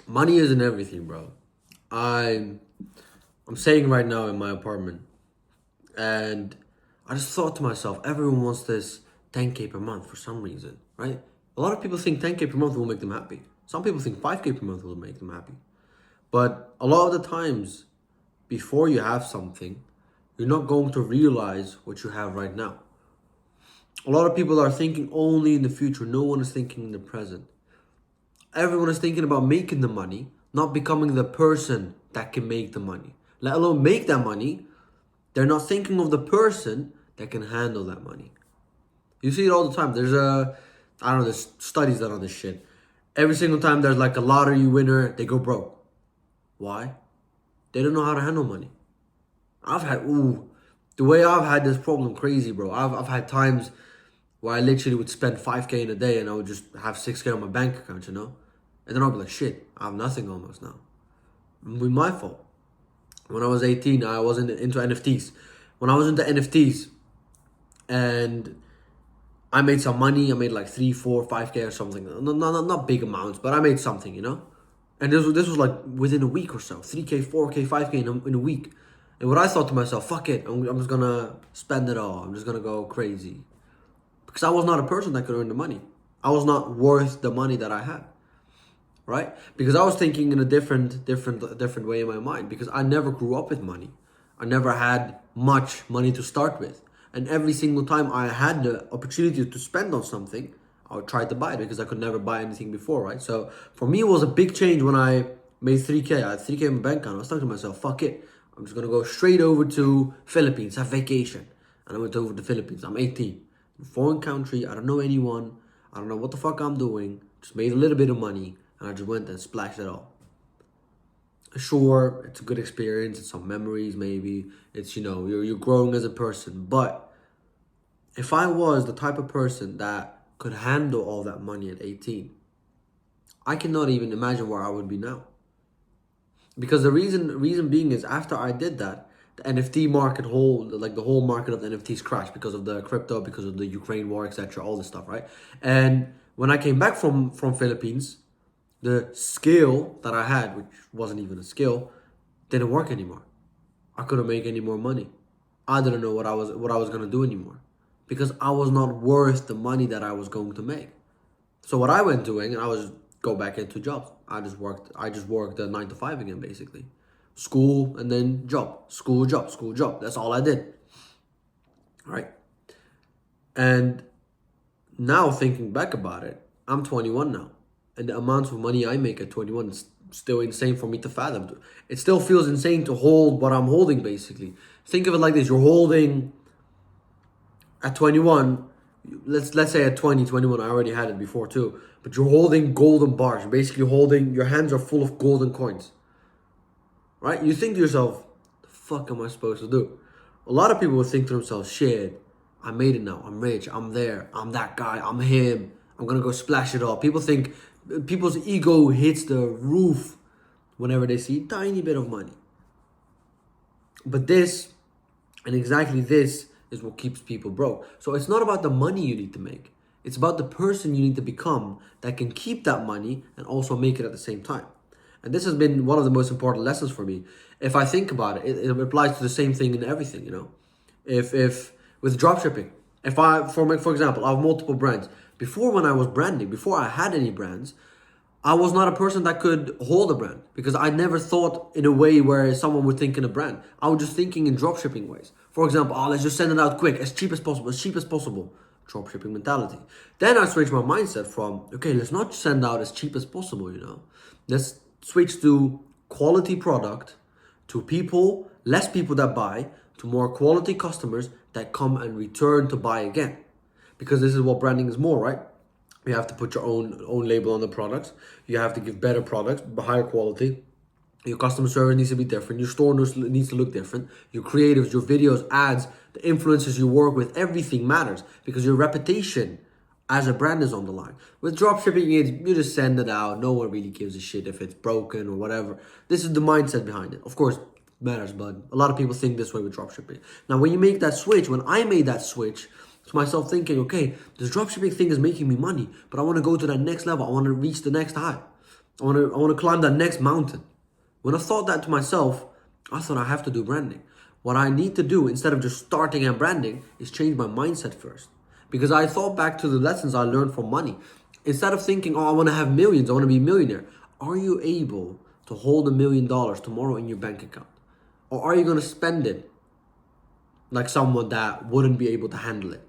Money isn't everything, bro. I'm I'm staying right now in my apartment, and I just thought to myself, everyone wants this 10K per month for some reason, right? A lot of people think 10K per month will make them happy. Some people think 5K per month will make them happy. But a lot of the times, before you have something, you're not going to realize what you have right now. A lot of people are thinking only in the future. No one is thinking in the present. Everyone is thinking about making the money, not becoming the person that can make the money. Let alone make that money. They're not thinking of the person that can handle that money. You see it all the time. I don't know, there's studies done on this shit. Every single time there's like a lottery winner, they go broke. Why? They don't know how to handle money. The way I've had this problem crazy, bro. I've had times where I literally would spend 5K in a day and I would just have 6K on my bank account, you know? And then I'll be like, shit, I have nothing almost now. It be my fault. When I was 18, I wasn't into NFTs. When I was into NFTs and I made some money, I made like 3, 4, 5K or something. Not big amounts, but I made something, you know? And this was like within a week or so. 3K, 4K, 5K in a week. And what I thought to myself, fuck it, I'm just gonna spend it all. I'm just gonna go crazy. Because I was not a person that could earn the money. I was not worth the money that I had. Right? Because I was thinking in a different way in my mind. Because I never grew up with money. I never had much money to start with. And every single time I had the opportunity to spend on something, I would try to buy it because I could never buy anything before, right? So for me, it was a big change when I made 3K. I had 3K in my bank account. I was thinking to myself, fuck it. I'm just going to go straight over to Philippines, have vacation. And I went over to the Philippines. I'm 18. Foreign country. I don't know anyone. I don't know what the fuck I'm doing. Just made a little bit of money. And I just went and splashed it all. Sure, it's a good experience. It's some memories maybe. It's, you're growing as a person. But if I was the type of person that could handle all that money at 18, I cannot even imagine where I would be now. Because the reason being is after I did that, the NFT market the whole market of the NFTs crashed because of the crypto, because of the Ukraine war, etc., all this stuff, right? And when I came back from Philippines, the skill that I had, which wasn't even a skill, didn't work anymore. I couldn't make any more money. I didn't know what I was gonna do anymore. Because I was not worth the money that I was going to make. So what I went doing, and I was go back into jobs. I just worked a 9 to 5 again, basically. School and then job. School, job, school, job. That's all I did. Right? And now thinking back about it, I'm 21 now. And the amounts of money I make at 21 is still insane for me to fathom. It still feels insane to hold what I'm holding, basically. Think of it like this. You're holding... At 21, let's say at 20, 21, I already had it before too, but you're holding golden bars. You're basically holding, your hands are full of golden coins, right? You think to yourself, the fuck am I supposed to do? A lot of people would think to themselves, shit, I made it now. I'm rich. I'm there. I'm that guy. I'm him. I'm going to go splash it all. People's ego hits the roof whenever they see a tiny bit of money. But this, and exactly this, is what keeps people broke. So it's not about the money you need to make. It's about the person you need to become that can keep that money and also make it at the same time. And this has been one of the most important lessons for me. If I think about it, it applies to the same thing in everything, If with dropshipping, for example, I have multiple brands. Before when I was branding, before I had any brands, I was not a person that could hold a brand because I never thought in a way where someone would think in a brand. I was just thinking in dropshipping ways. For example, let's just send it out quick, as cheap as possible. Dropshipping mentality. Then I switched my mindset from, okay, let's not send out as cheap as possible, Let's switch to quality product, to less people that buy, to more quality customers that come and return to buy again. Because this is what branding is more, right? You have to put your own label on the products. You have to give better products, higher quality. Your customer service needs to be different. Your store needs to look different. Your creatives, your videos, ads, the influencers you work with, everything matters because your reputation as a brand is on the line. With dropshipping, you just send it out. No one really gives a shit if it's broken or whatever. This is the mindset behind it. Of course, it matters, but a lot of people think this way with dropshipping. Now, when you make that switch, when I made that switch, to myself thinking, okay, this dropshipping thing is making me money, but I want to go to that next level. I want to reach the next high. I want to climb that next mountain. When I thought that to myself, I thought I have to do branding. What I need to do instead of just starting at branding is change my mindset first. Because I thought back to the lessons I learned from money. Instead of thinking, oh, I want to have millions, I want to be a millionaire. Are you able to hold $1 million tomorrow in your bank account? Or are you going to spend it like someone that wouldn't be able to handle it?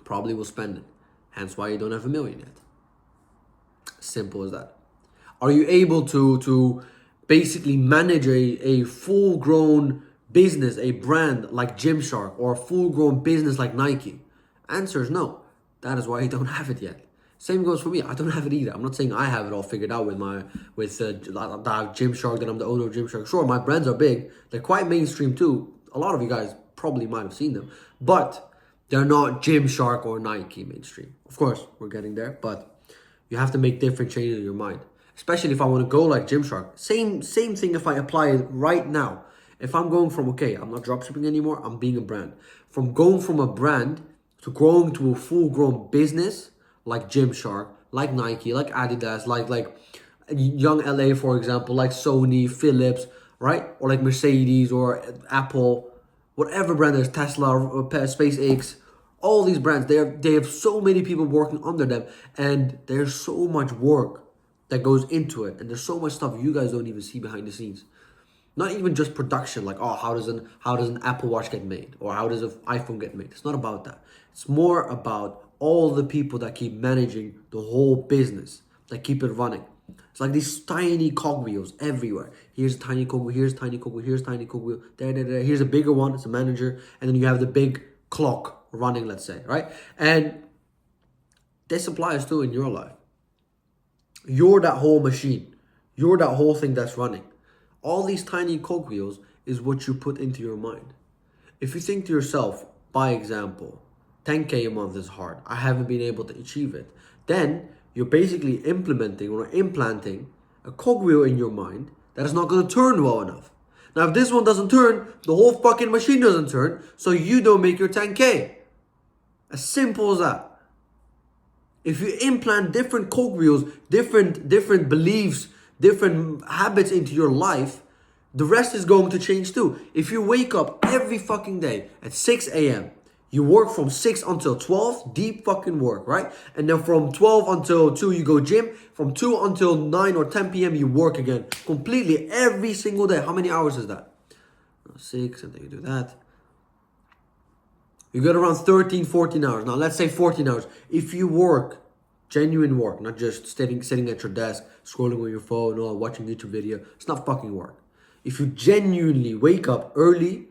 Probably will spend it. Hence why you don't have $1 million yet. Simple as that. Are you able to basically manage a full-grown business, a brand like Gymshark, or a full-grown business like Nike? Answer is no. That is why you don't have it yet. Same goes for me. I don't have it either. I'm not saying I have it all figured out with Gymshark, that I'm the owner of Gymshark. Sure, my brands are big. They're quite mainstream too. A lot of you guys probably might have seen them, but they're not Gymshark or Nike mainstream. Of course, we're getting there, but you have to make different changes in your mind. Especially if I want to go like Gymshark. Same thing if I apply it right now. If I'm going from, okay, I'm not dropshipping anymore, I'm being a brand. From going from a brand to growing to a full-grown business like Gymshark, like Nike, like Adidas, like Young LA, for example, like Sony, Philips, right? Or like Mercedes or Apple, whatever brand there's, Tesla, or SpaceX, all these brands, they have so many people working under them, and there's so much work that goes into it, and there's so much stuff you guys don't even see behind the scenes. Not even just production, like, oh, how does an Apple Watch get made, or how does an iPhone get made? It's not about that. It's more about all the people that keep managing the whole business, that keep it running. It's like these tiny cogwheels everywhere. Here's a tiny cogwheel, here's a tiny cogwheel, here's a tiny cogwheel, there. Here's a bigger one, it's a manager, and then you have the big clock running, let's say, right? And this applies too in your life. You're that whole machine. You're that whole thing that's running. All these tiny cogwheels is what you put into your mind. If you think to yourself, by example, 10K a month is hard, I haven't been able to achieve it, then you're basically implementing or implanting a cogwheel in your mind that is not going to turn well enough. Now, if this one doesn't turn, the whole fucking machine doesn't turn, so you don't make your 10K. As simple as that. If you implant different cogwheels, different beliefs, different habits into your life, the rest is going to change too. If you wake up every fucking day at 6 a.m., you work from 6 until 12, deep fucking work, right? And then from 12 until 2, you go gym. From 2 until 9 or 10 p.m., you work again. Completely every single day. How many hours is that? 6, and then you do that. You get around 13, 14 hours. Now, let's say 14 hours. If you work, genuine work, not just sitting at your desk, scrolling on your phone or watching YouTube video, it's not fucking work. If you genuinely wake up early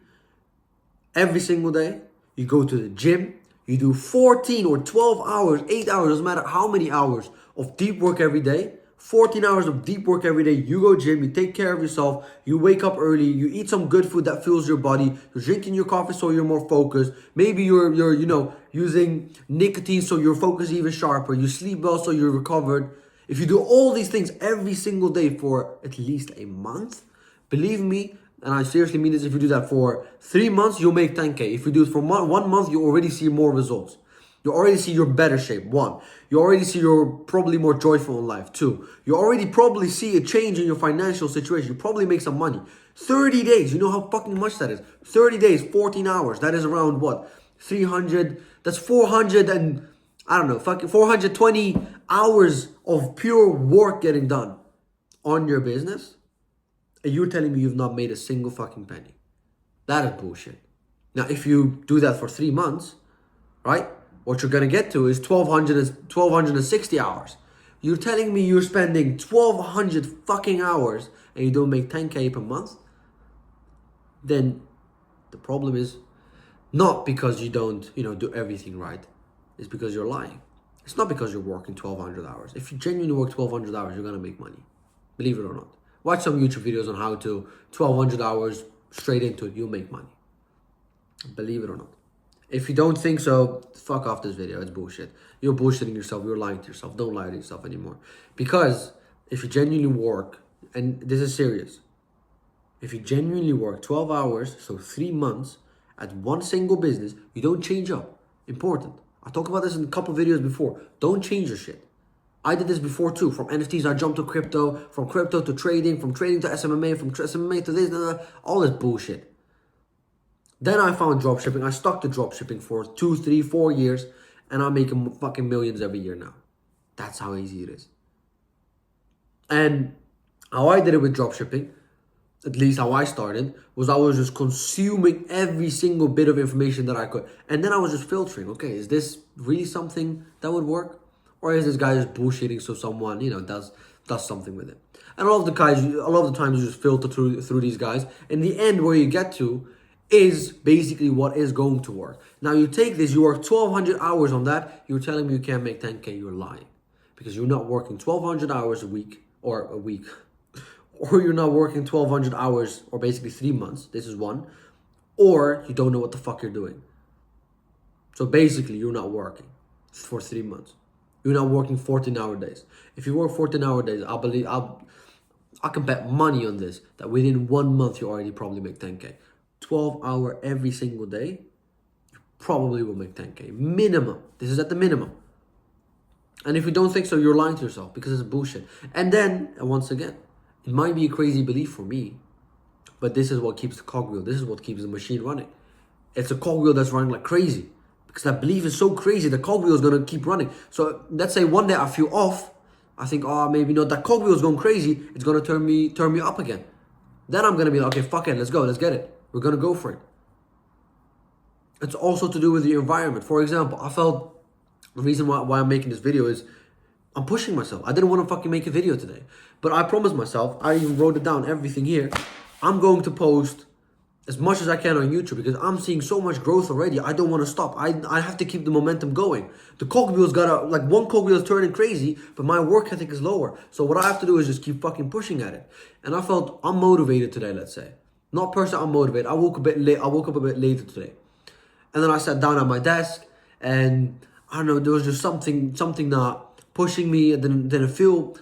every single day, you go to the gym, you do 14 or 12 hours, 8 hours, doesn't matter how many hours of deep work every day, 14 hours of deep work every day, you go gym, you take care of yourself, you wake up early, you eat some good food that fuels your body, you're drinking your coffee so you're more focused, maybe you're using nicotine so your focus is even sharper, you sleep well so you're recovered. If you do all these things every single day for at least a month, believe me, and I seriously mean this, if you do that for 3 months, you'll make 10K. If you do it for 1 month, you already see more results. You already see your better shape, 1. You already see you're probably more joyful in life, 2. You already probably see a change in your financial situation. You probably make some money. 30 days, you know how fucking much that is. 30 days, 14 hours, that is around what? 300, that's 400 and, I don't know, fucking 420 hours of pure work getting done on your business. And you're telling me you've not made a single fucking penny. That is bullshit. Now, if you do that for 3 months, right? What you're going to get to is 1,260 hours. You're telling me you're spending 1,200 fucking hours and you don't make 10K per month? Then the problem is not because you don't, do everything right. It's because you're lying. It's not because you're working 1,200 hours. If you genuinely work 1,200 hours, you're going to make money. Believe it or not. Watch some YouTube videos on how to 1,200 hours straight into it. You'll make money. Believe it or not. If you don't think so, fuck off this video. It's bullshit. You're bullshitting yourself. You're lying to yourself. Don't lie to yourself anymore. Because if you genuinely work, and this is serious, if you genuinely work 12 hours, so 3 months, at one single business, you don't change up. Important. I talked about this in a couple videos before. Don't change your shit. I did this before too. From NFTs, I jumped to crypto. From crypto to trading. From trading to SMMA. From SMMA to this, all this bullshit. Then I found dropshipping. I stuck to dropshipping for 2, 3, 4 years. And I'm making fucking millions every year now. That's how easy it is. And how I did it with dropshipping, at least how I started, was I was just consuming every single bit of information that I could. And then I was just filtering, okay, is this really something that would work? Or is this guy just bullshitting so someone, does something with it? And a lot of the times you just filter through these guys. In the end, where you get to is basically what is going to work. Now you take this, you work 1,200 hours on that, you're telling me you can't make 10K, you're lying. Because you're not working 1,200 hours a week, or you're not working 1,200 hours, or basically 3 months, this is one, or you don't know what the fuck you're doing. So basically, you're not working for 3 months. You're not working 14-hour days. If you work 14-hour days, I can bet money on this, that within 1 month, you already probably make 10K. 12-hour every single day, you probably will make 10K. Minimum. This is at the minimum. And if you don't think so, you're lying to yourself, because it's bullshit. And then, once again, it might be a crazy belief for me, but this is what keeps the cogwheel. This is what keeps the machine running. It's a cogwheel that's running like crazy, because that belief is so crazy, the cogwheel is going to keep running. So let's say one day I feel off, I think, maybe not, that cogwheel is going crazy, it's going to turn me up again. Then I'm going to be like, okay, fuck it, let's go, let's get it. We're going to go for it. It's also to do with the environment. For example, I felt the reason why I'm making this video is I'm pushing myself. I didn't want to fucking make a video today. But I promised myself, I even wrote it down, everything here. I'm going to post as much as I can on YouTube, because I'm seeing so much growth already. I don't want to stop. I have to keep the momentum going. The cogwheel's one cogwheel is turning crazy, but my work ethic is lower. So what I have to do is just keep fucking pushing at it. And I felt I'm motivated today, let's say. Not personally, I'm motivated. I woke up a bit later today. And then I sat down at my desk, and I don't know, there was just something that pushing me. It didn't feel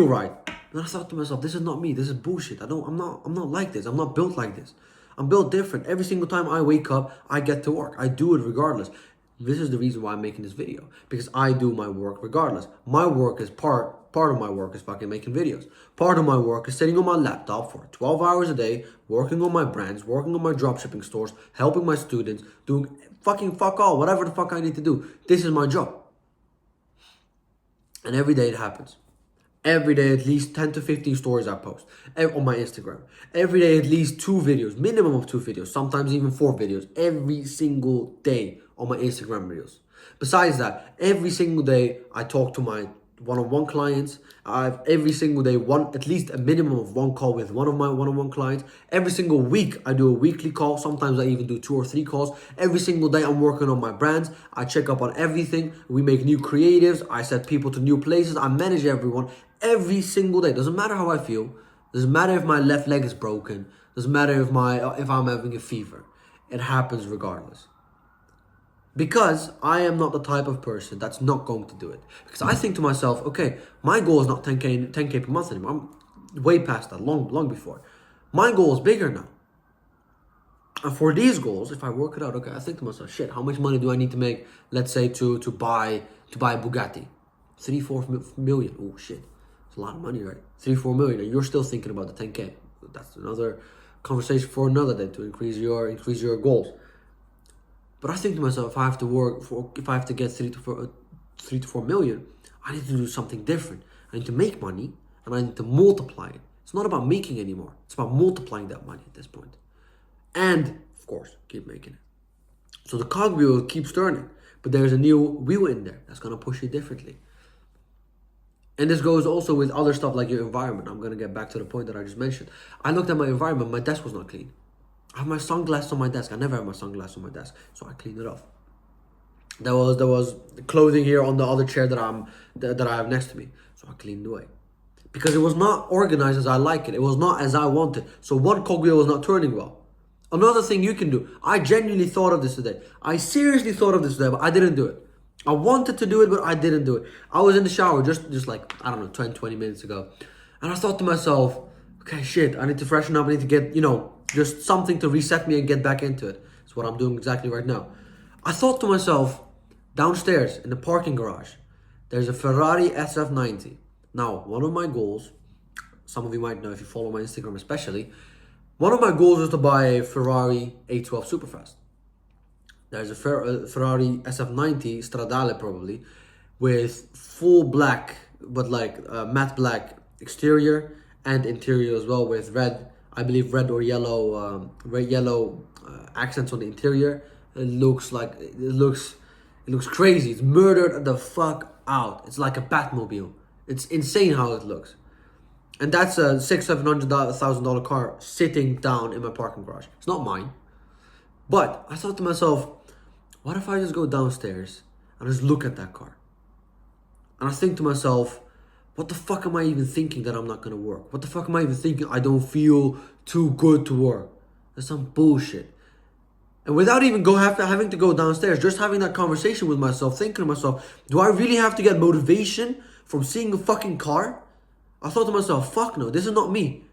right. And I thought to myself, this is not me. This is bullshit. I'm not like this. I'm not built like this. I'm built different. Every single time I wake up, I get to work. I do it regardless. This is the reason why I'm making this video, because I do my work regardless. My work is part of my work is fucking making videos. Part of my work is sitting on my laptop for 12 hours a day, working on my brands, working on my dropshipping stores, helping my students, doing fucking fuck all, whatever the fuck I need to do. This is my job. And every day it happens. Every day at least 10 to 15 stories I post on my Instagram. Every day at least 2 videos, minimum of 2 videos, sometimes even 4 videos, every single day on my Instagram reels. Besides that, every single day I talk to my one-on-one clients. Every single day, at least a minimum of 1 call with one of my one-on-one clients. Every single week, I do a weekly call. Sometimes I even do 2 or 3 calls. Every single day, I'm working on my brands. I check up on everything. We make new creatives. I set people to new places. I manage everyone every single day. Doesn't matter how I feel. Doesn't matter if my left leg is broken. Doesn't matter if I'm having a fever. It happens regardless. Because I am not the type of person that's not going to do it. Because I think to myself, okay, my goal is not 10K per month anymore. I'm way past that, long before. My goal is bigger now. And for these goals, if I work it out, okay, I think to myself, shit, how much money do I need to make, let's say, to buy a Bugatti? 3-4 million. Oh shit. It's a lot of money, right? 3-4 million, and you're still thinking about the 10K. That's another conversation for another day, to increase your goals. But I think to myself, if I have to get 3 to 4 million, I need to do something different. I need to make money, and I need to multiply it. It's not about making anymore. It's about multiplying that money at this point. And, of course, keep making it. So the cogwheel keeps turning, but there's a new wheel in there that's going to push it differently. And this goes also with other stuff like your environment. I'm going to get back to the point that I just mentioned. I looked at my environment, my desk was not clean. I have my sunglasses on my desk. I never have my sunglasses on my desk, so I cleaned it off. There was clothing here on the other chair that I have next to me, so I cleaned away. Because it was not organized as I like it. It was not as I wanted. So one cogwheel was not turning well. Another thing you can do. I genuinely thought of this today. I seriously thought of this today, but I didn't do it. I wanted to do it, but I didn't do it. I was in the shower just like, I don't know, 20 minutes ago. And I thought to myself, okay, shit, I need to freshen up. I need to get, just something to reset me and get back into it. That's what I'm doing exactly right now. I thought to myself, downstairs in the parking garage, There's a Ferrari SF90. Now, one of my goals, some of you might know if you follow my Instagram especially, one of my goals is to buy a Ferrari 812 Superfast. There's a Ferrari SF90 Stradale probably, with full black, but like matte black exterior and interior as well, with red, I believe red or yellow, accents on the interior. It looks crazy. It's murdered the fuck out. It's like a Batmobile. It's insane how it looks. And that's a $600,000-$700,000 car sitting down in my parking garage. It's not mine. But I thought to myself, what if I just go downstairs and just look at that car? And I think to myself, what the fuck am I even thinking that I'm not gonna work? What the fuck am I even thinking I don't feel too good to work? That's some bullshit. And without even having to go downstairs, just having that conversation with myself, thinking to myself, do I really have to get motivation from seeing a fucking car? I thought to myself, fuck no, this is not me.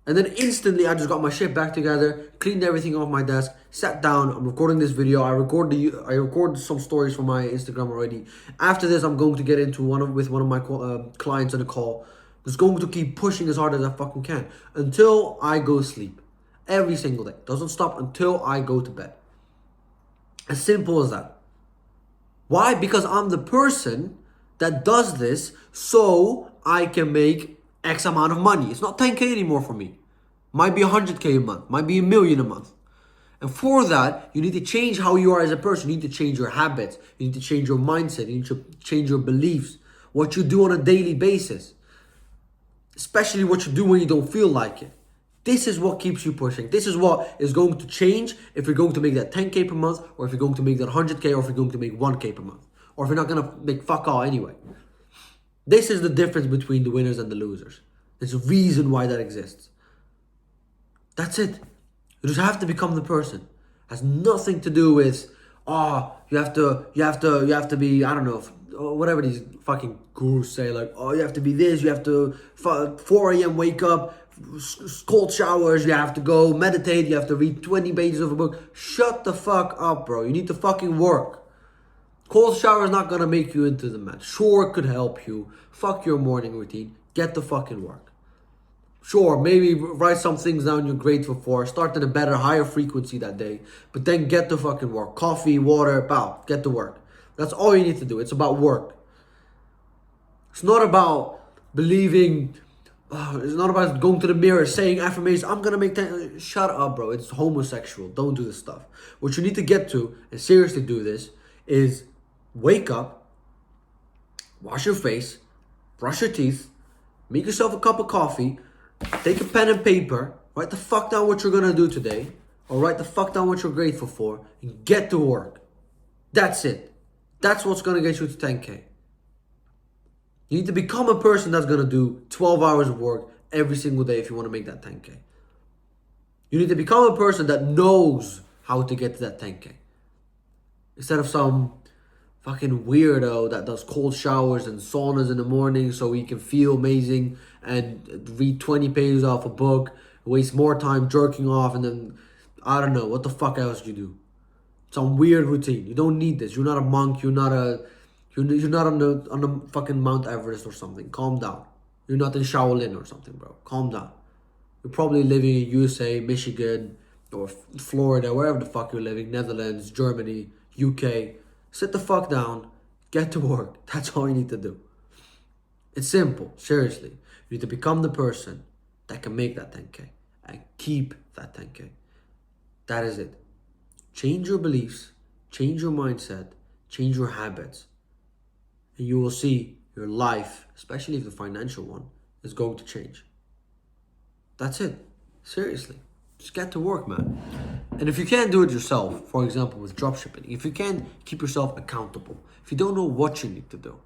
And then instantly I just got my shit back together, cleaned everything off my desk, sat down, I'm recording this video, I recorded some stories for my Instagram already. After this, I'm going to get into one of my clients on a call. Just going to keep pushing as hard as I fucking can until I go sleep. Every single day. Doesn't stop until I go to bed. As simple as that. Why? Because I'm the person that does this so I can make X amount of money. It's not 10K anymore for me. Might be 100K a month. Might be $1 million a month. And for that, you need to change how you are as a person. You need to change your habits. You need to change your mindset. You need to change your beliefs. What you do on a daily basis. Especially what you do when you don't feel like it. This is what keeps you pushing. This is what is going to change if you're going to make that 10K per month, or if you're going to make that 100K, or if you're going to make 1K per month. Or if you're not going to make fuck all anyway. This is the difference between the winners and the losers. There's a reason why that exists. That's it. You just have to become the person. It has nothing to do with, you have to be, I don't know, whatever these fucking gurus say, like, you have to be this, you have to 4 a.m. wake up, cold showers, you have to go meditate, you have to read 20 pages of a book. Shut the fuck up, bro. You need to fucking work. Cold shower is not gonna make you into the man. Sure, it could help you. Fuck your morning routine. Get the fucking work. Sure, maybe write some things down you're grateful for. Start at a better, higher frequency that day. But then get the fucking work. Coffee, water, get to work. That's all you need to do. It's about work. It's not about believing. It's not about going to the mirror saying affirmations. I'm gonna make that. Shut up, bro. It's homosexual. Don't do this stuff. What you need to get to, and seriously do this, is wake up, wash your face, brush your teeth, make yourself a cup of coffee, take a pen and paper, write the fuck down what you're gonna do today, or write the fuck down what you're grateful for, and get to work. That's it. That's what's gonna get you to 10K. You need to become a person that's gonna do 12 hours of work every single day if you wanna make that 10K. You need to become a person that knows how to get to that 10K. Instead of some fucking weirdo that does cold showers and saunas in the morning so he can feel amazing and read 20 pages off a book, waste more time jerking off, and then, I don't know, what the fuck else you do? Some weird routine. You don't need this. You're not a monk. You're not on the fucking Mount Everest or something. Calm down. You're not in Shaolin or something, bro. Calm down. You're probably living in USA, Michigan, or Florida, wherever the fuck you're living, Netherlands, Germany, UK. Sit the fuck down, get to work. That's all you need to do. It's simple, seriously. You need to become the person that can make that 10K and keep that 10K. That is it. Change your beliefs, change your mindset, change your habits. And you will see your life, especially if the financial one, is going to change. That's it. Seriously. Just get to work, man. And if you can't do it yourself, for example, with dropshipping, if you can't keep yourself accountable, if you don't know what you need to do,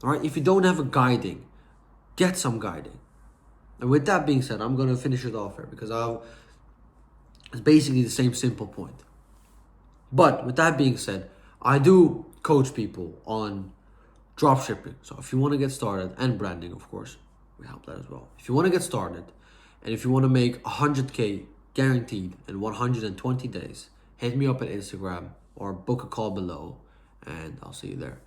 all right, if you don't have a guiding, get some guiding. And with that being said, I'm going to finish it off here because it's basically the same simple point. But with that being said, I do coach people on dropshipping. So if you want to get started, and branding, of course, we help that as well. If you want to get started, and if you want to make 100K guaranteed in 120 days, hit me up at Instagram or book a call below, and I'll see you there.